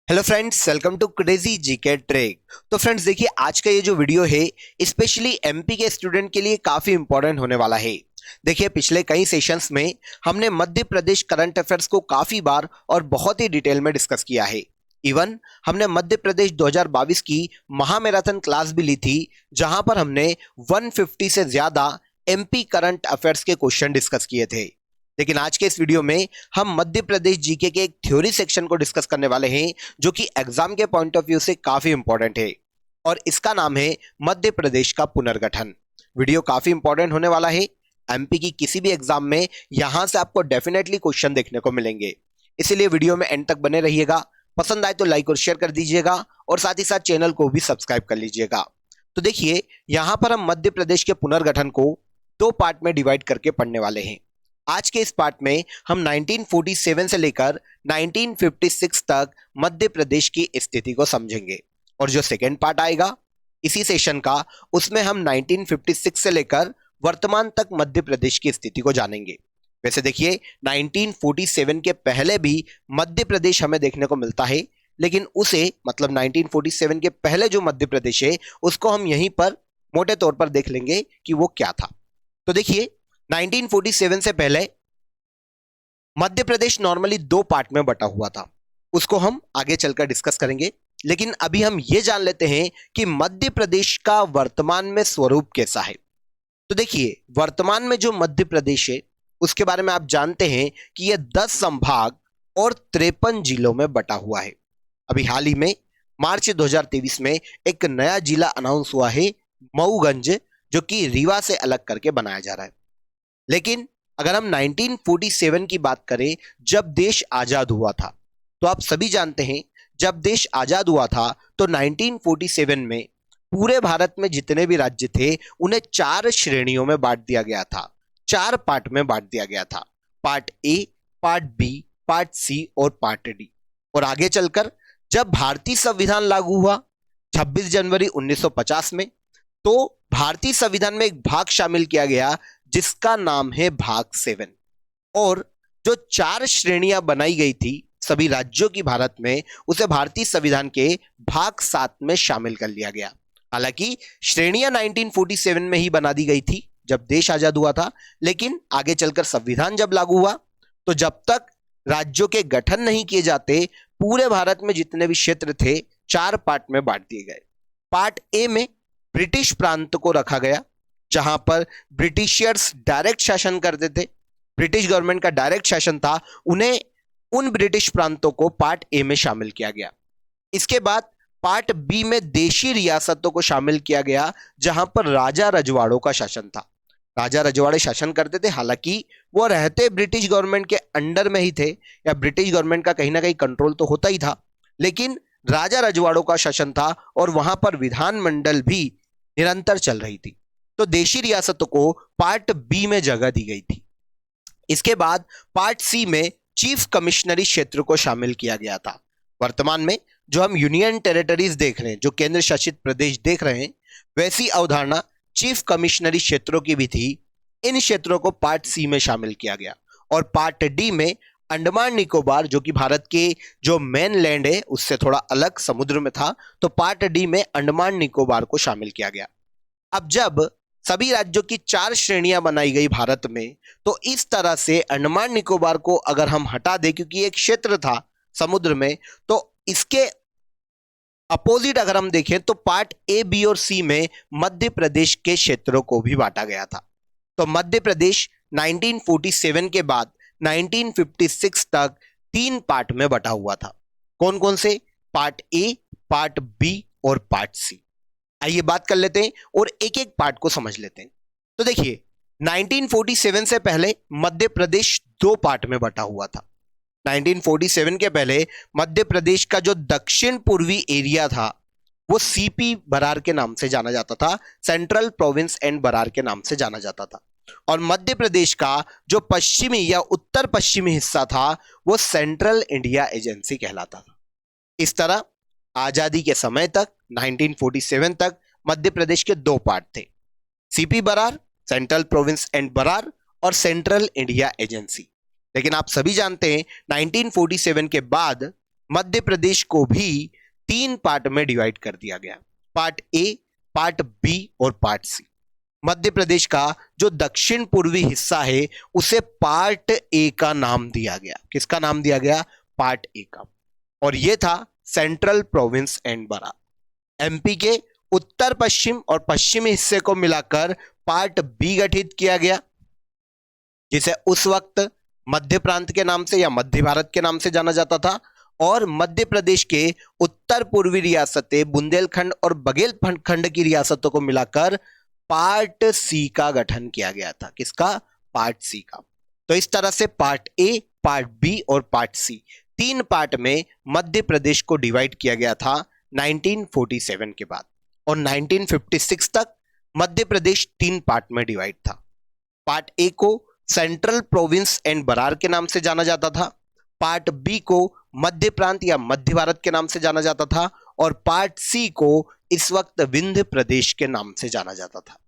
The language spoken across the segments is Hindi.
Hello friends, welcome to crazy GK track. तो फ्रेंड्स देखिए, आज का ये जो वीडियो है स्पेशली एमपी के स्टूडेंट के लिए काफी इंपॉर्टेंट होने वाला है। देखिए, पिछले कई सेशंस में हमने मध्य प्रदेश करंट अफेयर्स को काफी बार और बहुत ही डिटेल में डिस्कस किया है। इवन हमने मध्य प्रदेश 2022 की महामैराथन क्लास भी ली थी, जहां पर हमने 150 से ज्यादा एमपी करंट अफेयर्स के क्वेश्चन डिस्कस किए थे। लेकिन आज के इस वीडियो में हम मध्य प्रदेश जीके के एक थ्योरी सेक्शन को डिस्कस करने वाले हैं, जो कि एग्जाम के पॉइंट ऑफ व्यू से काफी इंपॉर्टेंट है और इसका नाम है मध्य प्रदेश का पुनर्गठन। वीडियो काफी इंपॉर्टेंट होने वाला है। एमपी की किसी भी एग्जाम में यहां से आपको डेफिनेटली क्वेश्चन देखने को मिलेंगे, इसीलिए वीडियो में एंड तक बने रहिएगा। पसंद आए तो लाइक और शेयर कर दीजिएगा और साथ ही साथ चैनल को भी सब्सक्राइब कर लीजिएगा। तो देखिए, यहां पर हम मध्य प्रदेश के पुनर्गठन को दो पार्ट में डिवाइड करके पढ़ने वाले हैं। आज के इस पार्ट में हम 1947 से लेकर 1956 तक मध्य प्रदेश की स्थिति को समझेंगे और जो सेकेंड पार्ट आएगा इसी सेशन का, उसमें हम 1956 से लेकर वर्तमान तक मध्य प्रदेश की स्थिति को जानेंगे। वैसे देखिए, 1947 के पहले भी मध्य प्रदेश हमें देखने को मिलता है, लेकिन उसे मतलब 1947 के पहले जो मध्य प्रदेश है उसको हम यहीं पर मोटे तौर पर देख लेंगे कि वो क्या था। तो देखिए, 1947 से पहले मध्य प्रदेश नॉर्मली दो पार्ट में बटा हुआ था, उसको हम आगे चलकर डिस्कस करेंगे। लेकिन अभी हम ये जान लेते हैं कि मध्य प्रदेश का वर्तमान में स्वरूप कैसा है। तो देखिए, वर्तमान में जो मध्य प्रदेश है उसके बारे में आप जानते हैं कि यह 10 संभाग और 53 जिलों में बटा हुआ है। अभी हाल ही में मार्च 2023 में एक नया जिला अनाउंस हुआ है, मऊगंज, जो कि रीवा से अलग करके बनाया जा रहा है। लेकिन अगर हम 1947 की बात करें, जब देश आजाद हुआ था, तो आप सभी जानते हैं जब देश आजाद हुआ था तो 1947 में पूरे भारत में जितने भी राज्य थे उन्हें 4 श्रेणियों में बांट दिया गया था, 4 पार्ट में बांट दिया गया था। Part A, part B, part C और पार्ट डी। और आगे चलकर जब भारतीय संविधान लागू हुआ 26 जनवरी 1950 में, तो भारतीय संविधान में एक भाग शामिल किया गया जिसका नाम है भाग 7। और जो 4 श्रेणियां बनाई गई थी सभी राज्यों की भारत में, उसे भारतीय संविधान के भाग 7 में शामिल कर लिया गया। हालांकि श्रेणियां 1947 में ही बना दी गई थी जब देश आजाद हुआ था, लेकिन आगे चलकर संविधान जब लागू हुआ तो जब तक राज्यों के गठन नहीं किए जाते, पूरे भारत में जितने भी क्षेत्र थे 4 पार्ट में बांट दिए गए। पार्ट ए में ब्रिटिश प्रांत को रखा गया, जहां पर ब्रिटिशियर्स डायरेक्ट शासन करते थे, ब्रिटिश गवर्नमेंट का डायरेक्ट शासन था, उन्हें उन ब्रिटिश प्रांतों को पार्ट ए में शामिल किया गया। इसके बाद पार्ट बी में देशी रियासतों को शामिल किया गया, जहां पर राजा रजवाड़ों का शासन था। राजा रजवाड़े शासन करते थे, हालांकि वो रहते ब्रिटिश गवर्नमेंट के अंडर में ही थे, या ब्रिटिश गवर्नमेंट का कहीं ना कहीं कंट्रोल तो होता ही था, लेकिन राजा रजवाड़ों का शासन था और वहां पर विधानमंडल भी निरंतर चल रही थी। तो देशी रियासतों को पार्ट बी में जगह दी गई थी। इसके बाद पार्ट सी में चीफ कमिश्नरी क्षेत्र को शामिल किया गया था। वर्तमान में जो हम यूनियन टेरिटरीज देख रहे हैं, जो केंद्र शासित प्रदेश देख रहे हैं, वैसी अवधारणा चीफ कमिश्नरी क्षेत्रों की भी थी। इन क्षेत्रों को पार्ट सी में शामिल किया गया। और पार्ट डी में अंडमान निकोबार, जो कि भारत के जो मेन लैंड है उससे थोड़ा अलग समुद्र में था, तो पार्ट डी में अंडमान निकोबार को शामिल किया गया। अब जब सभी राज्यों की 4 श्रेणियां बनाई गई भारत में, तो इस तरह से अंडमान निकोबार को अगर हम हटा दें, क्योंकि एक क्षेत्र था समुद्र में, तो इसके अपोजिट अगर हम देखें तो पार्ट ए, बी और सी में मध्य प्रदेश के क्षेत्रों को भी बांटा गया था। तो मध्य प्रदेश 1947 के बाद 1956 तक 3 पार्ट में बटा हुआ था। कौन कौन से? पार्ट ए, पार्ट बी और पार्ट सी। आइए बात कर लेते हैं और एक एक पार्ट को समझ लेते हैं। तो देखिए, 1947 से पहले मध्य प्रदेश 2 पार्ट में बटा हुआ था। 1947 के पहले मध्य प्रदेश का जो दक्षिण पूर्वी एरिया था वो सीपी बरार के नाम से जाना जाता था, सेंट्रल प्रोविंस एंड बरार के नाम से जाना जाता था। और मध्य प्रदेश का जो पश्चिमी या उत्तर पश्चिमी हिस्सा था वो सेंट्रल इंडिया एजेंसी कहलाता था। इस तरह आजादी के समय तक 1947 तक मध्य प्रदेश के 2 पार्ट थे, CP Berar, central province and Berar, और सेंट्रल इंडिया एजेंसी। लेकिन आप सभी जानते हैं 1947 के बाद मध्य प्रदेश को भी 3 पार्ट में डिवाइड कर दिया गया, पार्ट ए, पार्ट बी और पार्ट सी। मध्य प्रदेश का जो दक्षिण पूर्वी हिस्सा है उसे पार्ट ए का नाम दिया गया। किसका नाम दिया गया? पार्ट ए का। और यह था central province and Berar. MP के उत्तर पश्चिम और पश्चिमी हिस्से को मिलाकर पार्ट बी गठित किया गया, जिसे उस वक्त मध्य प्रांत के नाम से या मध्य भारत के नाम से जाना जाता था। और मध्य प्रदेश के उत्तर पूर्वी रियासतें बुंदेलखंड और बघेलखंड की रियासतों को मिलाकर पार्ट सी का गठन किया गया था। किसका? पार्ट सी का। तो इस तरह से पार्ट ए, पार्ट बी और पार्ट सी 3 पार्ट में मध्य प्रदेश को डिवाइड किया गया था 1947 के बाद। और 1956 तक मध्य प्रदेश 3 पार्ट में डिवाइड था। पार्ट ए को सेंट्रल प्रोविंस एंड बरार के नाम से जाना जाता था, पार्ट बी को मध्य प्रांत या मध्य भारत के नाम से जाना जाता था, और पार्ट सी को इस वक्त विंध्य प्रदेश के नाम से जाना जाता था।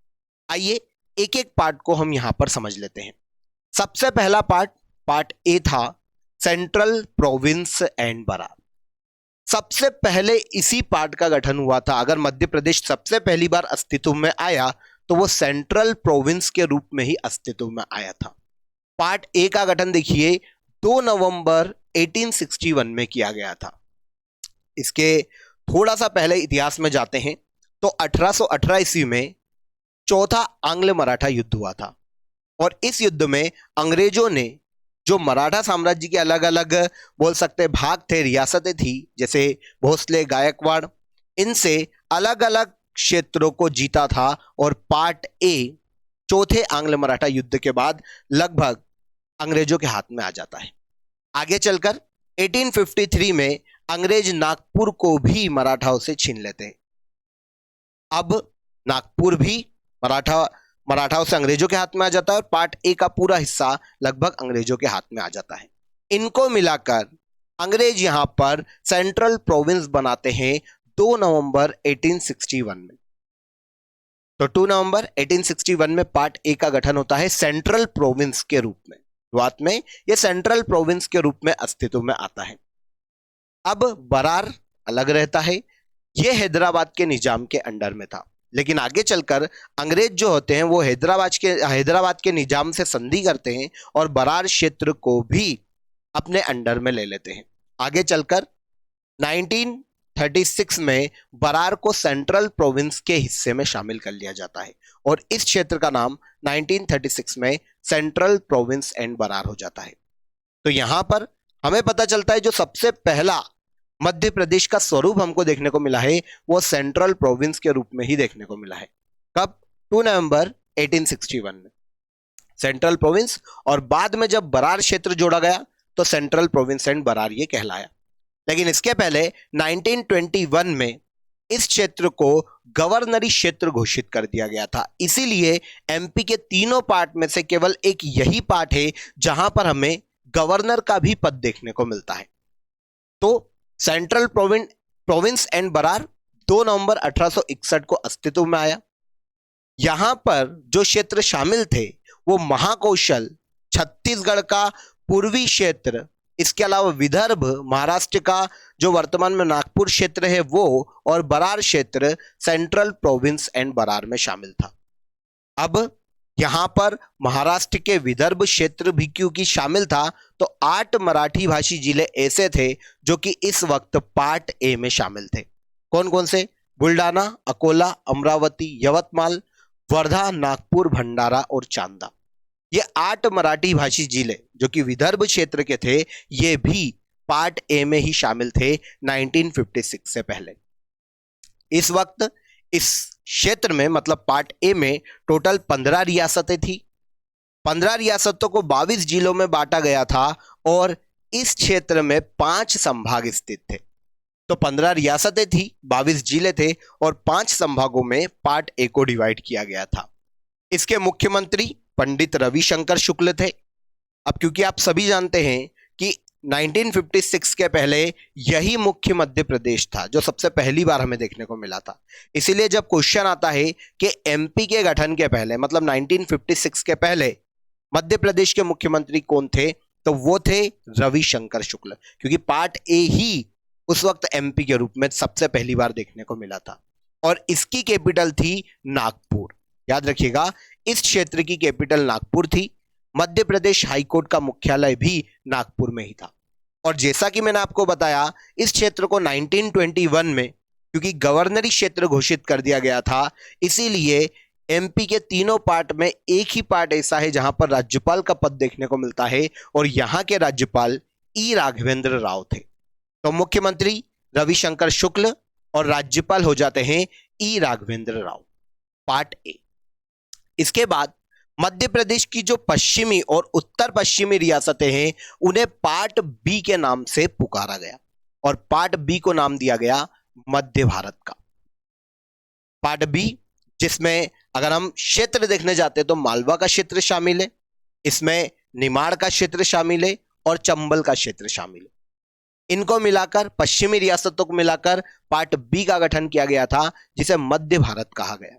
आइए एक एक पार्ट को हम यहां पर समझ लेते हैं। सबसे पहला पार्ट, पार्ट ए था सेंट्रल प्रोविंस एंड बरार। सबसे पहले इसी पार्ट का गठन हुआ था। अगर मध्य प्रदेश सबसे पहली बार अस्तित्व में आया तो वो सेंट्रल प्रोविंस के रूप में ही अस्तित्व में आया था। पार्ट ए का गठन देखिए 2 नवंबर 1861 में किया गया था। इसके थोड़ा सा पहले इतिहास में जाते हैं तो 1818 ईस्वी में चौथा आंग्ल मराठा युद्ध हुआ था। और इस युद्ध में अंग्रेजों ने जो मराठा साम्राज्य के अलग अलग बोल सकते भाग थे, रियासतें थी, जैसे भोसले, गायकवाड़, इनसे अलग अलग क्षेत्रों को जीता था। और पार्ट ए चौथे आंग्ल मराठा युद्ध के बाद लगभग अंग्रेजों के हाथ में आ जाता है। आगे चलकर 1853 में अंग्रेज नागपुर को भी मराठाओं से छीन लेते हैं। अब नागपुर भी मराठाओं से अंग्रेजों के हाथ में आ जाता है और पार्ट ए का पूरा हिस्सा लगभग अंग्रेजों के हाथ में आ जाता है। इनको मिलाकर अंग्रेज यहां पर सेंट्रल प्रोविंस बनाते हैं 2 नवंबर 1861 में। तो 2 नवंबर 1861 में पार्ट ए का गठन होता है सेंट्रल प्रोविंस के रूप में। शुरुआत में यह सेंट्रल प्रोविंस के रूप में अस्तित्व में आता है। अब बरार अलग रहता है, यह हैदराबाद के निजाम के अंडर में था। लेकिन आगे चलकर अंग्रेज जो होते हैं वो हैदराबाद के निजाम से संधि करते हैं और बरार क्षेत्र को भी अपने अंडर में ले लेते हैं। आगे चलकर 1936 में बरार को सेंट्रल प्रोविंस के हिस्से में शामिल कर लिया जाता है और इस क्षेत्र का नाम 1936 में सेंट्रल प्रोविंस एंड बरार हो जाता है। तो यहां पर हमें पता चलता है जो सबसे पहला मध्य प्रदेश का स्वरूप हमको देखने को मिला है वो सेंट्रल प्रोविंस के रूप में ही देखने को मिला है। कब? 2 नवंबर 1861 में सेंट्रल प्रोविंस, और बाद में जब बरार क्षेत्र जोड़ा गया तो सेंट्रल प्रोविंस एंड बरार ये कहलाया। लेकिन इसके पहले 1921 में इस क्षेत्र को गवर्नरी क्षेत्र घोषित कर दिया गया था। इसीलिए एमपी के तीनों पार्ट में से केवल एक यही पार्ट है जहां पर हमें गवर्नर का भी पद देखने को मिलता है। तो सेंट्रल प्रोविंस एंड बरार 2 नवंबर 1861 को अस्तित्व में आया। यहां पर जो क्षेत्र शामिल थे वो महाकौशल, छत्तीसगढ़ का पूर्वी क्षेत्र, इसके अलावा विदर्भ, महाराष्ट्र का जो वर्तमान में नागपुर क्षेत्र है वो, और बरार क्षेत्र सेंट्रल प्रोविंस एंड बरार में शामिल था। अब यहां पर महाराष्ट्र के विदर्भ क्षेत्र भी क्योंकि शामिल था तो 8 मराठी भाषी जिले ऐसे थे जो कि इस वक्त पार्ट ए में शामिल थे। कौन कौन से? बुल्डाना, अकोला, अमरावती, यवतमाल, वर्धा, नागपुर, भंडारा और चांदा। ये 8 मराठी भाषी जिले जो कि विदर्भ क्षेत्र के थे ये भी पार्ट ए में ही शामिल थे 1956 से पहले। इस वक्त इस क्षेत्र में मतलब पार्ट ए में टोटल 15 रियासतें थी। 15 रियासतों को 22 जिलों में बांटा गया था और इस क्षेत्र में 5 संभाग स्थित थे। तो 15 रियासतें थी, 22 जिले थे और 5 संभागों में पार्ट ए को डिवाइड किया गया था। इसके मुख्यमंत्री पंडित रविशंकर शुक्ल थे। अब क्योंकि आप सभी जानते हैं कि 1956 के पहले यही मुख्य मध्य प्रदेश था जो सबसे पहली बार हमें देखने को मिला था। इसीलिए जब क्वेश्चन आता है कि एमपी के गठन के पहले मतलब 1956 के पहले मध्य प्रदेश के मुख्यमंत्री कौन थे तो वो थे रविशंकर शुक्ल, क्योंकि पार्ट ए ही उस वक्त एमपी के रूप में सबसे पहली बार देखने को मिला था और इसकी कैपिटल थी नागपुर। याद रखिएगा, इस क्षेत्र की कैपिटल नागपुर थी। मध्य प्रदेश हाईकोर्ट का मुख्यालय भी नागपुर में ही था। और जैसा कि मैंने आपको बताया, इस क्षेत्र को 1921 में क्योंकि गवर्नरी क्षेत्र घोषित कर दिया गया था, इसीलिए एमपी के तीनों पार्ट में एक ही पार्ट ऐसा है जहां पर राज्यपाल का पद देखने को मिलता है और यहां के राज्यपाल ई राघवेंद्र राव थे। तो मुख्यमंत्री रविशंकर शुक्ल और राज्यपाल हो जाते हैं ई राघवेंद्र राव, पार्ट ए। इसके बाद मध्य प्रदेश की जो पश्चिमी और उत्तर पश्चिमी रियासतें हैं उन्हें पार्ट बी के नाम से पुकारा गया और पार्ट बी को नाम दिया गया मध्य भारत का। पार्ट बी, जिसमें अगर हम क्षेत्र देखने जाते हैं तो मालवा का क्षेत्र शामिल है, इसमें निमाड़ का क्षेत्र शामिल है और चंबल का क्षेत्र शामिल है। इनको मिलाकर, पश्चिमी रियासतों को मिलाकर पार्ट बी का गठन किया गया था जिसे मध्य भारत कहा गया।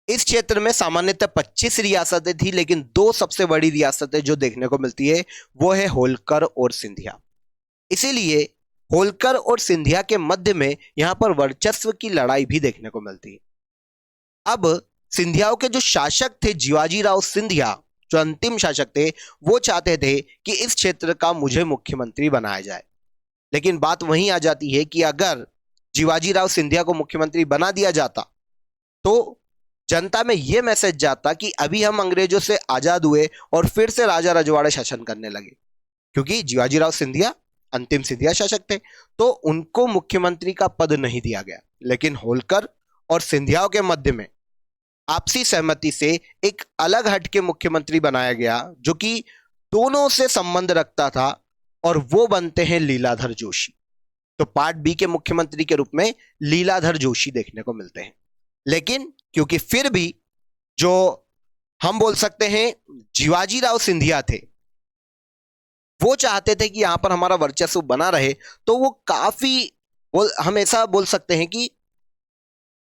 इस क्षेत्र में सामान्यतः 25 रियासतें थी, लेकिन दो सबसे बड़ी रियासतें जो देखने को मिलती है वो है होलकर और सिंधिया। इसीलिए होलकर और सिंधिया के मध्य में यहां पर वर्चस्व की लड़ाई भी देखने को मिलती है। अब सिंधियाओं के जो शासक थे जीवाजी राव सिंधिया, जो अंतिम शासक थे, वो चाहते थे कि इस क्षेत्र का मुझे मुख्यमंत्री बनाया जाए। लेकिन बात वहीं आ जाती है कि अगर जीवाजी राव सिंधिया को मुख्यमंत्री बना दिया जाता तो जनता में यह मैसेज जाता कि अभी हम अंग्रेजों से आजाद हुए और फिर से राजा रजवाड़े शासन करने लगे, क्योंकि जीवाजी राव सिंधिया अंतिम सिंधिया शासक थे, तो उनको मुख्यमंत्री का पद नहीं दिया गया। लेकिन होलकर और सिंधियाओं के मध्य में आपसी सहमति से एक अलग हट के मुख्यमंत्री बनाया गया जो कि दोनों से संबंध रखता था, और वो बनते हैं लीलाधर जोशी। तो पार्ट बी के मुख्यमंत्री के रूप में लीलाधर जोशी देखने को मिलते हैं। लेकिन क्योंकि फिर भी जो हम बोल सकते हैं जीवाजी राव सिंधिया थे, वो चाहते थे कि यहां पर हमारा वर्चस्व बना रहे, तो वो काफी हम ऐसा बोल सकते हैं कि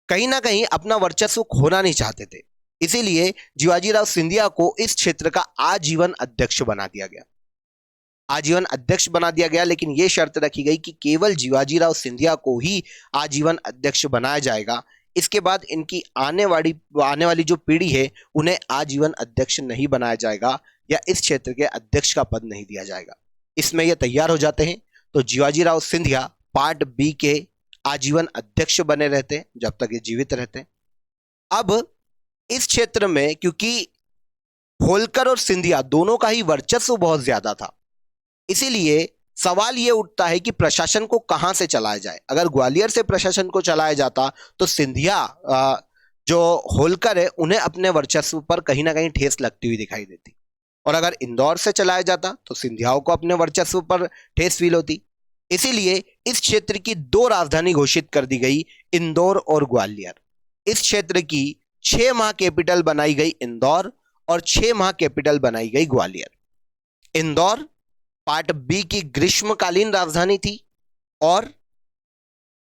कहीं ना कहीं अपना वर्चस्व खोना नहीं चाहते थे। इसीलिए जीवाजी राव सिंधिया को इस क्षेत्र का आजीवन अध्यक्ष बना दिया गया। आजीवन अध्यक्ष बना दिया गया, लेकिन यह शर्त रखी गई कि केवल जीवाजी राव सिंधिया को ही आजीवन अध्यक्ष बनाया जाएगा। इसके बाद इनकी आने वाली जो पीढ़ी है उन्हें आजीवन अध्यक्ष नहीं बनाया जाएगा या इस क्षेत्र के अध्यक्ष का पद नहीं दिया जाएगा। इसमें ये तैयार हो जाते हैं, तो जीवाजी राव सिंधिया पार्ट बी के आजीवन अध्यक्ष बने रहते हैं जब तक ये जीवित रहते हैं। अब इस क्षेत्र में क्योंकि होलकर और सिंधिया दोनों का ही वर्चस्व बहुत ज्यादा था, इसीलिए सवाल यह उठता है कि प्रशासन को कहां से चलाया जाए। अगर ग्वालियर से प्रशासन को चलाया जाता तो सिंधिया जो होलकर है उन्हें अपने वर्चस्व पर कहीं ना कहीं ठेस लगती हुई दिखाई देती, और अगर इंदौर से चलाया जाता तो सिंधियाओं को अपने वर्चस्व पर ठेस फील होती। इसीलिए इस क्षेत्र की दो राजधानी घोषित कर दी गई, इंदौर और ग्वालियर। इस क्षेत्र की 6 माह कैपिटल बनाई गई इंदौर और 6 माह कैपिटल बनाई गई ग्वालियर। इंदौर पार्ट बी की ग्रीष्मकालीन राजधानी थी और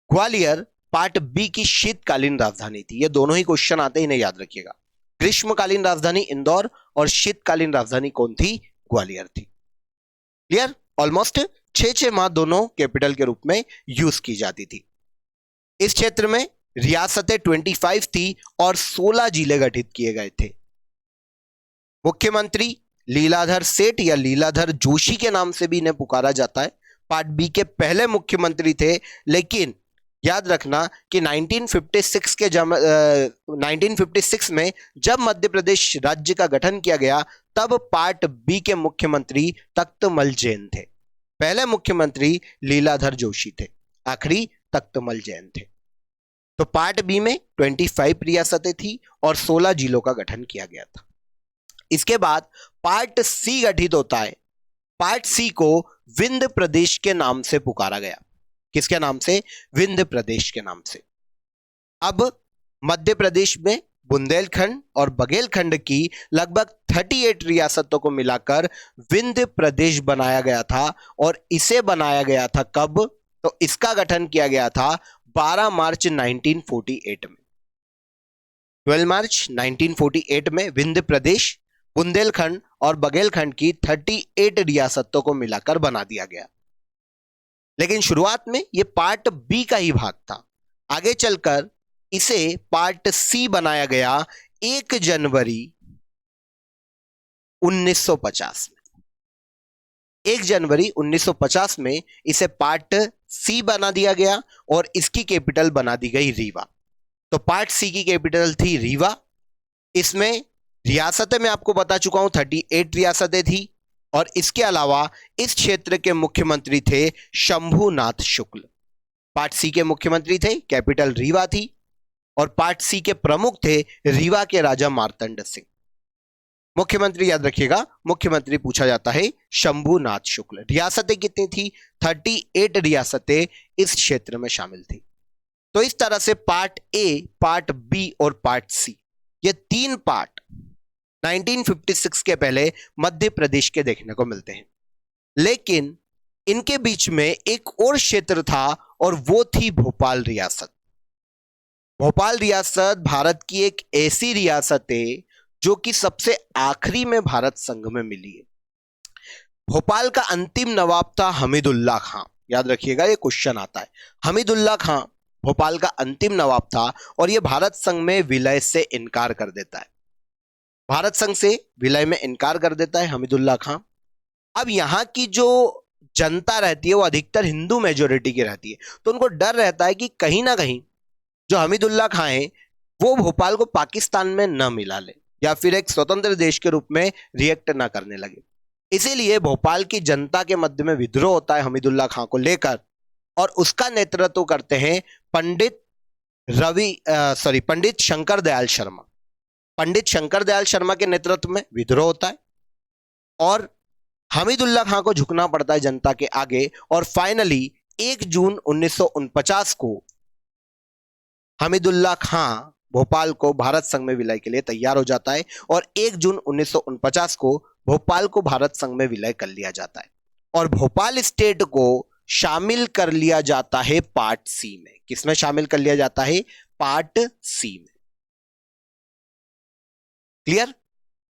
ग्वालियर पार्ट बी की शीतकालीन राजधानी थी। ये दोनों ही क्वेश्चन आते ही, नहीं याद रखिएगा। ग्रीष्मकालीन राजधानी इंदौर और शीतकालीन राजधानी कौन थी? ग्वालियर थी। क्लियर? ऑलमोस्ट 6 माह दोनों कैपिटल के रूप में यूज की जाती थी। इस क्षेत्र में रियासतें 25 थी और 16 जिले गठित किए गए थे। मुख्यमंत्री लीलाधर सेठ या लीलाधर जोशी के नाम से भी इन्हें पुकारा जाता है। पार्ट बी के पहले मुख्यमंत्री थे, लेकिन याद रखना कि 1956 में जब मध्य प्रदेश राज्य का गठन किया गया तब पार्ट बी के मुख्यमंत्री तख्तमल जैन थे। पहले मुख्यमंत्री लीलाधर जोशी थे, आखिरी तख्तमल जैन थे। तो पार्ट बी में 25 रियासतें थी और 16 जिलों का गठन किया गया था। इसके बाद पार्ट सी गठित होता है। पार्ट सी को विंध्य प्रदेश के नाम से पुकारा गया। किसके नाम से? विंध्य प्रदेश के नाम से। अब मध्य प्रदेश में बुंदेलखंड और बघेलखंड की लगभग 38 रियासतों को मिलाकर विंध्य प्रदेश बनाया गया था, और इसे बनाया गया था कब? तो इसका गठन किया गया था 12 मार्च 1948 में। 12 मार्च 1948 में विंध्य प्रदेश, बुंदेलखंड और बघेलखंड की 38 रियासतों को मिलाकर बना दिया गया। लेकिन शुरुआत में ये पार्ट बी का ही भाग था। आगे चलकर इसे पार्ट सी बनाया गया 1 जनवरी 1950 में। 1 जनवरी 1950 में इसे पार्ट सी बना दिया गया और इसकी कैपिटल बना दी गई रीवा। तो पार्ट सी की कैपिटल थी रीवा। इसमें रियासतें मैं आपको बता चुका हूं, 38 रियासतें थी। और इसके अलावा इस क्षेत्र के मुख्यमंत्री थे शंभुनाथ शुक्ल। पार्ट सी के मुख्यमंत्री थे, कैपिटल रीवा थी। और पार्ट सी के प्रमुख थे रीवा के राजा मार्तंड सिंह। मुख्यमंत्री याद रखिएगा, मुख्यमंत्री पूछा जाता है शंभुनाथ शुक्ल। रियासतें कितनी थी? 38 रियासतें इस क्षेत्र में शामिल थी। तो इस तरह से पार्ट ए, पार्ट बी और पार्ट सी, ये 3 पार्ट 1956 के पहले मध्य प्रदेश के देखने को मिलते हैं। लेकिन इनके बीच में एक और क्षेत्र था और वो थी भोपाल रियासत। भोपाल रियासत भारत की एक ऐसी रियासत है जो कि सबसे आखिरी में भारत संघ में मिली है। भोपाल का अंतिम नवाब था हमीदुल्लाह खां। याद रखिएगा, ये क्वेश्चन आता है। हमीदुल्लाह खां भोपाल का अंतिम नवाब था और यह भारत संघ में विलय से इनकार कर देता है। भारत संघ से विलय में इनकार कर देता है हमीदुल्लाह खां। अब यहां की जो जनता रहती है वो अधिकतर हिंदू मेजोरिटी की रहती है, तो उनको डर रहता है कि कहीं ना कहीं जो हमीदुल्लाह खां है वो भोपाल को पाकिस्तान में न मिला ले या फिर एक स्वतंत्र देश के रूप में रिएक्ट ना करने लगे। इसीलिए भोपाल की जनता के मध्य में विद्रोह होता है हमीदुल्लाह खां को लेकर और उसका नेतृत्व करते हैं पंडित शंकर दयाल शर्मा। पंडित शंकर दयाल शर्मा के नेतृत्व में विद्रोह होता है और हमीदुल्लाह खां को झुकना पड़ता है जनता के आगे। और फाइनली 1 जून 1949 को हमीदुल्लाह खां भोपाल को भारत संघ में विलय के लिए तैयार हो जाता है और 1 जून 1949 को भोपाल को भारत संघ में विलय कर लिया जाता है और भोपाल स्टेट को शामिल कर लिया जाता है पार्ट सी में। किसमें शामिल कर लिया जाता है? पार्ट सी में। क्लियर?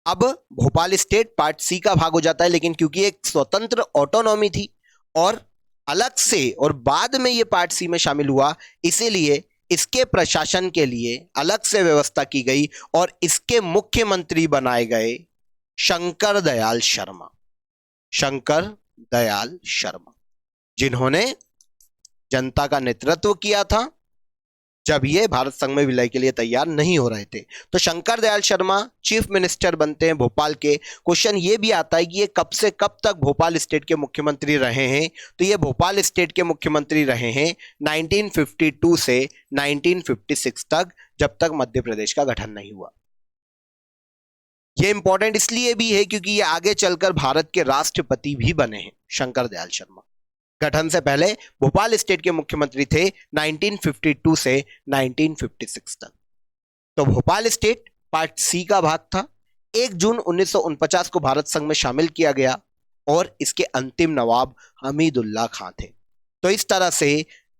अब भोपाल स्टेट पार्ट सी का भाग हो जाता है, लेकिन क्योंकि एक स्वतंत्र ऑटोनॉमी थी और अलग से और बाद में यह पार्ट सी में शामिल हुआ, इसीलिए इसके प्रशासन के लिए अलग से व्यवस्था की गई और इसके मुख्यमंत्री बनाए गए शंकर दयाल शर्मा। शंकर दयाल शर्मा, जिन्होंने जनता का नेतृत्व किया था जब ये भारत संघ में विलय के लिए तैयार नहीं हो रहे थे। तो शंकर दयाल शर्मा चीफ मिनिस्टर बनते हैं भोपाल के। क्वेश्चन ये भी आता है कि ये कब से कब तक भोपाल स्टेट के मुख्यमंत्री रहे हैं? तो ये भोपाल स्टेट के मुख्यमंत्री रहे हैं 1952 से 1956 तक, जब तक मध्य प्रदेश का गठन नहीं हुआ। ये इंपॉर्टेंट इसलिए भी है क्योंकि ये आगे चलकर भारत के राष्ट्रपति भी बने हैं। शंकर दयाल शर्मा गठन से पहले भोपाल स्टेट के मुख्यमंत्री थे 1952 से 1956 तक। तो भोपाल स्टेट पार्ट सी का भाग था। 1 जून 1949 को भारत संघ में शामिल किया गया और इसके अंतिम नवाब हमीदुल्लाह खां थे। तो इस तरह से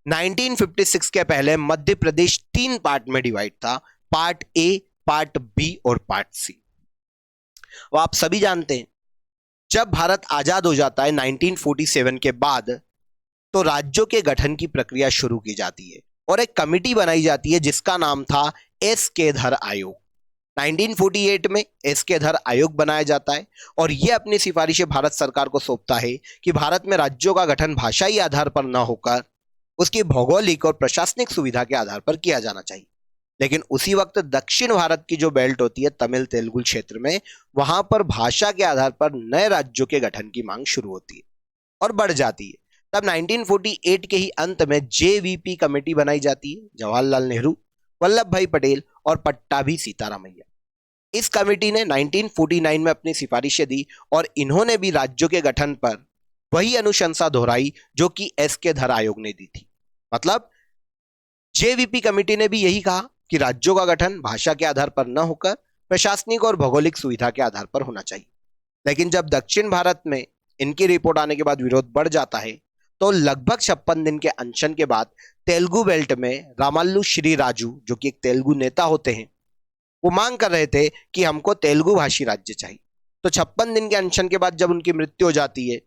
1956 के पहले मध्य प्रदेश 3 पार्ट में डिवाइड था, पार्ट ए, पार्ट बी और पार्ट सी। वो आप सभी जानते हैं, जब भारत आजाद हो जाता है 1947 के बाद, तो राज्यों के गठन की प्रक्रिया शुरू की जाती है और एक कमिटी बनाई जाती है जिसका नाम था एस के धर आयोग। 1948 में एस के धर आयोग बनाया जाता है और यह अपनी सिफारिशें भारत सरकार को सौंपता है कि भारत में राज्यों का गठन भाषाई आधार पर न होकर उसकी भौगोलिक और प्रशासनिक सुविधा के आधार पर किया जाना चाहिए। लेकिन उसी वक्त दक्षिण भारत की जो बेल्ट होती है तमिल तेलुगु क्षेत्र में, वहां पर भाषा के आधार पर नए राज्यों के गठन की मांग शुरू होती है और बढ़ जाती है। तब 1948 के ही अंत में जेवीपी कमेटी बनाई जाती है, जवाहरलाल नेहरू, वल्लभ भाई पटेल और पट्टाभी सीतारामैया। इस कमेटी ने 1949 में अपनी सिफारिशें दी और इन्होंने भी राज्यों के गठन पर वही अनुशंसा दोहराई जो कि एस के धर आयोग ने दी थी। मतलब जेवीपी कमेटी ने भी यही कहा कि राज्यों का गठन भाषा के आधार पर न होकर प्रशासनिक और भौगोलिक सुविधा के आधार पर होना चाहिए। लेकिन जब दक्षिण भारत में इनकी रिपोर्ट आने के बाद विरोध बढ़ जाता है, तो लगभग 56 दिन के अनशन के बाद तेलुगु बेल्ट में रामल्लू श्री राजू, जो कि एक तेलुगु नेता होते हैं, वो मांग कर रहे थे कि हमको तेलुगु भाषी राज्य चाहिए। तो 56 दिन के अनशन के बाद जब उनकी मृत्यु हो जाती है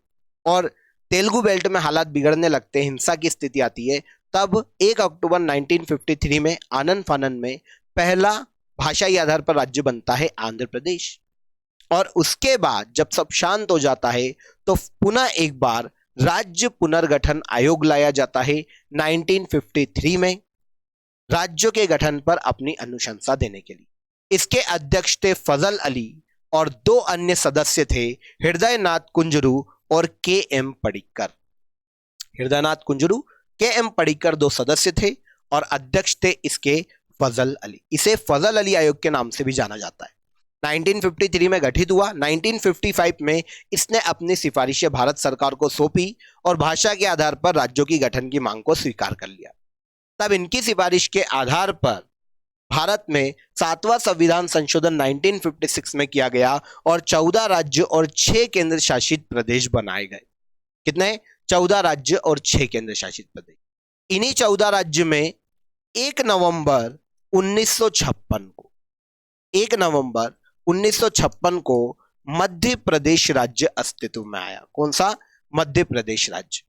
और तेलुगु बेल्ट में हालात बिगड़ने लगते हैं, हिंसा की स्थिति आती है, तब 1 अक्टूबर 1953 में आनन फानन में पहला भाषाई आधार पर राज्य बनता है आंध्र प्रदेश। और उसके बाद जब सब शांत हो जाता है तो पुनः एक बार राज्य पुनर्गठन आयोग लाया जाता है 1953 में, राज्यों के गठन पर अपनी अनुशंसा देने के लिए। इसके अध्यक्ष थे फजल अली और 2 अन्य सदस्य थे, हृदयनाथ कुंजरू और के एम पडिक्कर। हृदयनाथ कुंजरू, के एम पडिक्कर 2 सदस्य थे और अध्यक्ष थे इसके फजल अली। इसे फजल अली आयोग के नाम से भी जाना जाता है। 1953 में गठित हुआ। 1955 में इसने अपनी सिफारिशें भारत सरकार को सौंपी और भाषा के आधार पर राज्यों की गठन की मांग को स्वीकार कर लिया। तब इनकी सिफारिश के आधार पर भारत में 7वां संविधान संशोधन 1956 में किया गया और 14 राज्य और 6 केंद्र शासित प्रदेश बनाए गए। कितने? 14 राज्य और 6 केंद्र शासित प्रदेश। इन्हीं 14 राज्य में 1 नवंबर 1956 को मध्य प्रदेश राज्य अस्तित्व में आया। कौन सा? मध्य प्रदेश राज्य।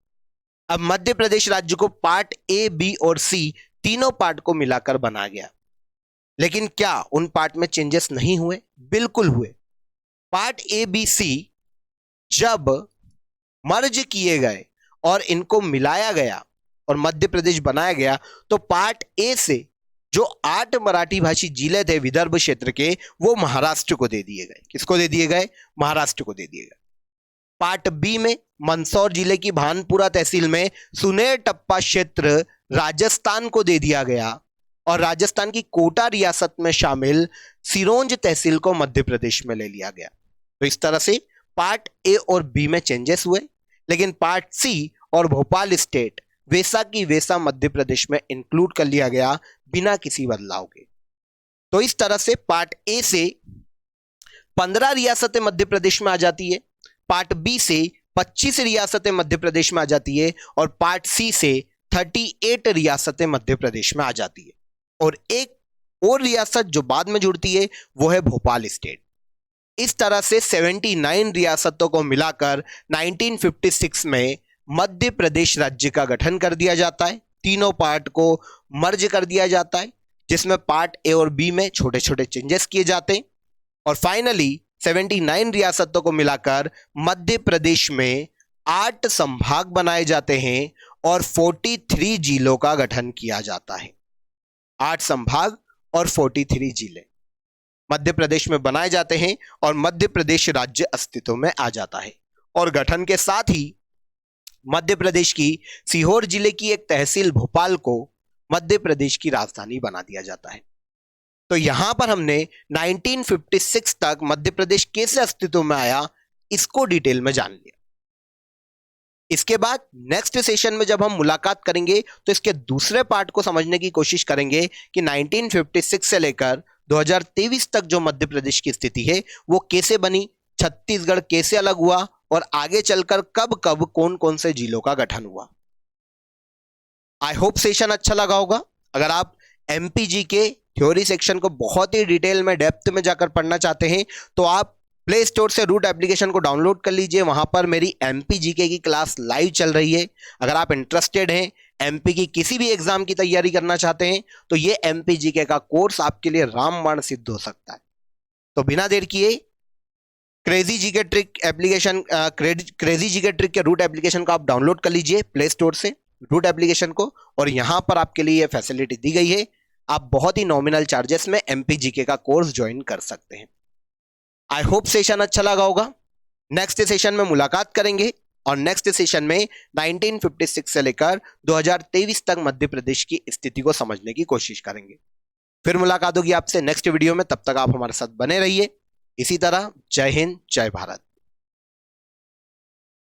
अब मध्य प्रदेश राज्य को पार्ट ए, बी और सी तीनों पार्ट को मिलाकर बनाया गया। लेकिन क्या उन पार्ट में चेंजेस नहीं हुए? बिल्कुल हुए। पार्ट ए, बी, सी जब मर्ज किए गए और इनको मिलाया गया और मध्य प्रदेश बनाया गया तो पार्ट ए से जो 8 मराठी भाषी जिले थे विदर्भ क्षेत्र के, वो महाराष्ट्र को दे दिए गए। किसको दे दिए गए? महाराष्ट्र को दे दिए गए। पार्ट बी में मंदसौर जिले की भानपुरा तहसील में सुनेर टप्पा क्षेत्र राजस्थान को दे दिया गया और राजस्थान की कोटा रियासत में शामिल सिरोंज तहसील को मध्य प्रदेश में ले लिया गया। तो इस तरह से पार्ट ए और बी में चेंजेस हुए, लेकिन पार्ट सी और भोपाल स्टेट वैसा की वैसा मध्य प्रदेश में इंक्लूड कर लिया गया बिना किसी बदलाव के। तो इस तरह से पार्ट ए से 15 रियासतें मध्य प्रदेश में आ जाती है, पार्ट बी से 25 रियासतें मध्य प्रदेश में आ जाती है और पार्ट सी से 38 रियासतें मध्य प्रदेश में आ जाती है। और एक और रियासत जो बाद में जुड़ती है वो है भोपाल स्टेट। इस तरह से 79 रियासतों को मिलाकर 1956 में मध्य प्रदेश राज्य का गठन कर दिया जाता है। तीनों पार्ट को मर्ज कर दिया जाता है, जिसमें पार्ट ए और बी में छोटे छोटे चेंजेस किए जाते हैं और फाइनली 79 रियासतों को मिलाकर मध्य प्रदेश में 8 संभाग बनाए जाते हैं और 43 जिलों का गठन किया जाता है। 8 संभाग और 43 जिले मध्य प्रदेश में बनाए जाते हैं और मध्य प्रदेश राज्य अस्तित्व में आ जाता है। और गठन के साथ ही मध्य प्रदेश की सीहोर जिले की एक तहसील भोपाल को मध्य प्रदेश की राजधानी बना दिया जाता है। तो यहां पर हमने 1956 तक मध्य प्रदेश कैसे अस्तित्व में आया इसको डिटेल में जान लिया। इसके बाद नेक्स्ट सेशन में जब हम मुलाकात करेंगे तो इसके दूसरे पार्ट को समझने की कोशिश करेंगे कि 1956 से लेकर 2023 तक जो मध्य प्रदेश की स्थिति है वो कैसे बनी, छत्तीसगढ़ कैसे अलग हुआ और आगे चलकर कब कब कौन कौन से जिलों का गठन हुआ। आई होप सेशन अच्छा लगा होगा। अगर आप एमपीजी के थ्योरी सेक्शन को बहुत ही डिटेल में डेप्थ में जाकर पढ़ना चाहते हैं तो आप प्ले स्टोर से रूट एप्लीकेशन को डाउनलोड कर लीजिए। वहां पर मेरी एमपीजीके की क्लास लाइव चल रही है। अगर आप इंटरेस्टेड हैं, एमपी की किसी भी एग्जाम की तैयारी करना चाहते हैं तो ये एमपीजीके का कोर्स आपके लिए रामबाण सिद्ध हो सकता है। तो बिना देर किए crazy GK trick application, crazy GK trick के रूट एप्लीकेशन को आप डाउनलोड कर लीजिए प्ले स्टोर से रूट एप्लीकेशन को, और यहां पर आपके लिए ये फैसिलिटी दी गई है। आप बहुत ही नॉमिनल चार्जेस में एमपीजीके का कोर्स ज्वाइन कर सकते हैं। आई होप सेशन अच्छा लगा होगा। नेक्स्ट सेशन में मुलाकात करेंगे और नेक्स्ट सेशन में 1956 से लेकर 2023 तक मध्य प्रदेश की स्थिति को समझने की कोशिश करेंगे। फिर मुलाकात होगी आपसे नेक्स्ट वीडियो में। तब तक आप हमारे साथ बने रहिए। इसी तरह जय हिंद, जय भारत।